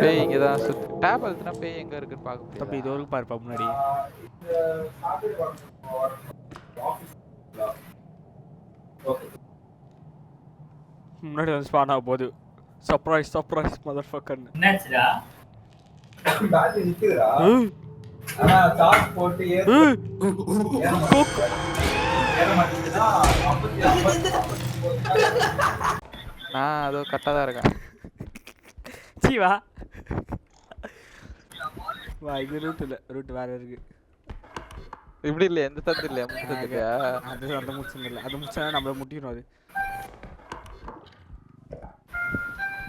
பேய் இங்கதான் சுத்தி டேப் அழுத்தினா பேய் எங்க இருக்குன்னு பார்க்க முடியாது. தம்பி இது ஒரு பாருப்பா முன்னாடி. முன்னாடி வந்து ஸ்பான் ஆக போகுது. Surprise surprise mother fucker. என்னாச்சுடா? பேட்டரி நிக்குதுடா. ஆனா சார்ஜ் போட்டு ஏற மாட்டேங்குதுன்னா நான் அதோ கரெக்டாக தான் இருக்கேன். சீ வா வா, இது ரூட் இல்லை, ரூட் வேற இருக்கு. இப்படி இல்லை, எந்த தத்து இல்லையா? முட்டத்துலையா? அது அந்த முடிச்சுங்க இல்லை, அது முடிச்சா நம்மள முட்டிடும். அது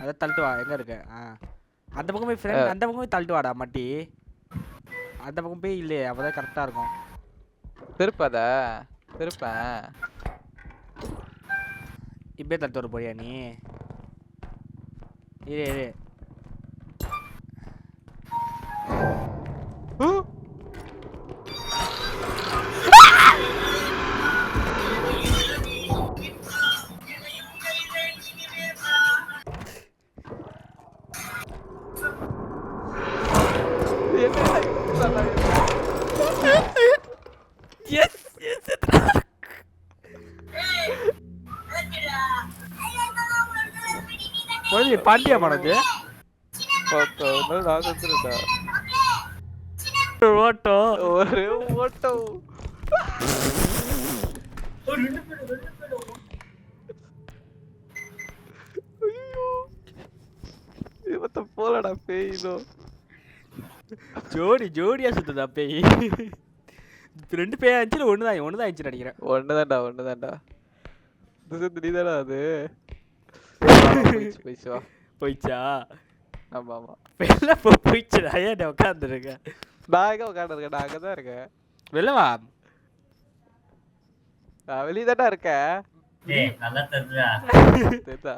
அதை தள்ளிட்டு வா. எங்கே இருக்க? அந்த பக்கம் போய் ஃப்ரெண்ட், அந்த பக்கம் போய் தள்ளிட்டு வாடா மட்டி. அந்த பக்கம் போய் இல்லையே, அப்போதான் கரெக்டாக இருக்கும். திருப்பாத திருப்பேன். இப்படியே தள்ளிட்டு வர போறியா நீ? இரு இரு. பாண்டியா மனது ஓட்டோ ஒரு ஓட்டோ இவத்த போலடா பேய். இதோ ஜோடி ஜோடியா சுத்துதா பேய். ரெண்டு பேய் ஆச்சு, ஒண்ணுதான் ஆயிடுச்சு நினைக்கிறேன். ஒண்ணுதான்டா நீதானா அது? போயிடுச்சு வா. போயிடுச்சா? ஆமா ஆமா வெளில போயிடுச்சுடா. ஏன் உட்காந்துருக்க? நான் எங்க உட்காந்துருக்கேன்? நான் அங்கதான் இருக்கேன். வெளில வா. நான் வெளியதான்டா இருக்கேன். ஏய் நல்லா தெரியுதா? தெரியுதா?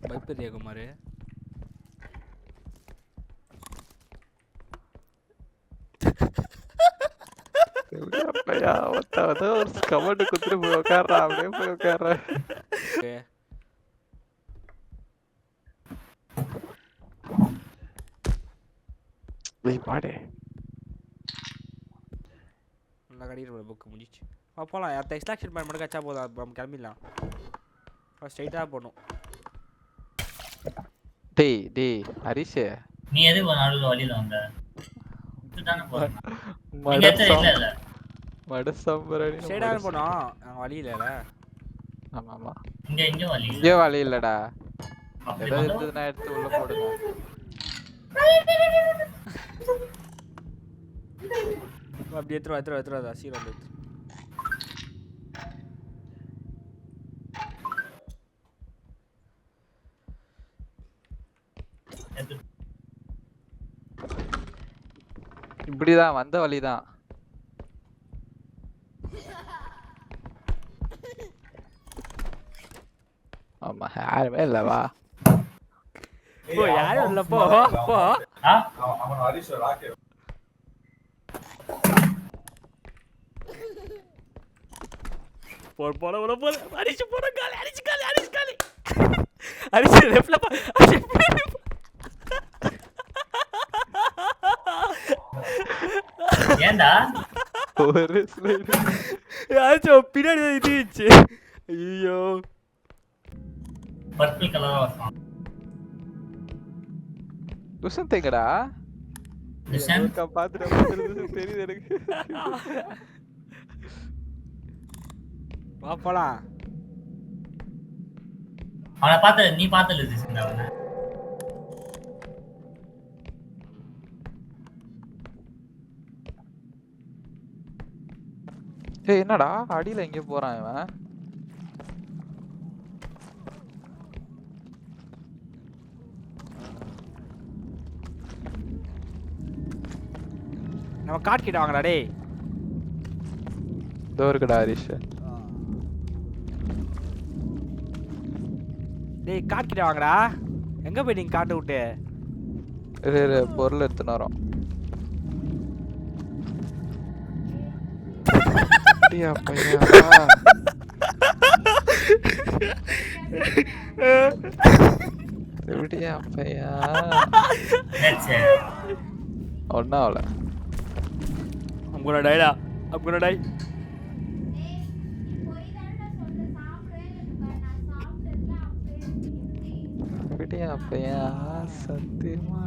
பயப்பதியா குமார்? அப்படியா? ஒரு கமெண்ட் குத்துட்டு போய் உட்கார்றா. அப்படியே போய் உட்கார்ற. பாடு நல்லா கடிக்கிற புக்கு முடிச்சு. போகலாம். அடுத்த எக்ஸ்ட்ராக்ஷன் பாயிண்ட் மட்டும் கச்சா போதும். நம்ம கிளம்பிடலாம். ஸ்ட்ரைட்டாக போகணும். டேய் ஹரிஷ், நீ எது நடுவுல வழியில வந்த? இதுதானே போறேன். மடசம்பரணி ஸ்ட்ரைட்டாக போனோம். அங்கே வழி இல்லைல்ல. ஆமா ஆமா இங்க வழி இங்கே வழி இல்லடா. ஏதோ இருந்ததுன்னா எடுத்து உள்ள போடுங்க. அப்படி எடுத்துருவா சீரோ வந்து. இப்படிதான் வந்த வழிதான். ஆமா யாருமே இல்லவா? போ யாரும் இல்ல. போ போ. அவன் ஹரிஷ் ராக்கே போற அடிச்சு போற காலி அடிச்சு லெஃப்ட்ல போ. ஏண்டா ஒரு ஸ்லைடு யாச்சும் பின்னாடி இதுச்சு. ஐயோ பர்பிள் கலரா வரும். துஷந்த் எங்கடா? துஷந்த் பாத்துட்டு தெரியுது எனக்கு. வா போலாம். அவனை பார்த்த நீ பார்த்தல துஷந்த் அவனை? ஏய் என்னடா அடியில எங்க போறான் இவன்? நம்ம காட் கிட்ட வாங்கடா டேய். இதோ இருக்குடா ஹரிஷ். டேய் காட் கிட்ட வாங்கடா. எங்க போய் நீங்க காட்ட விட்டு? இரு பொருள் எடுத்துன்னு வரோம். அப்படியா பையா? எப்படியா பையா? என்னாச்சு? ஒன்னும் ஆகல. I'm gonna die டா. I'm gonna die. எப்படியா பையா? சத்தியமா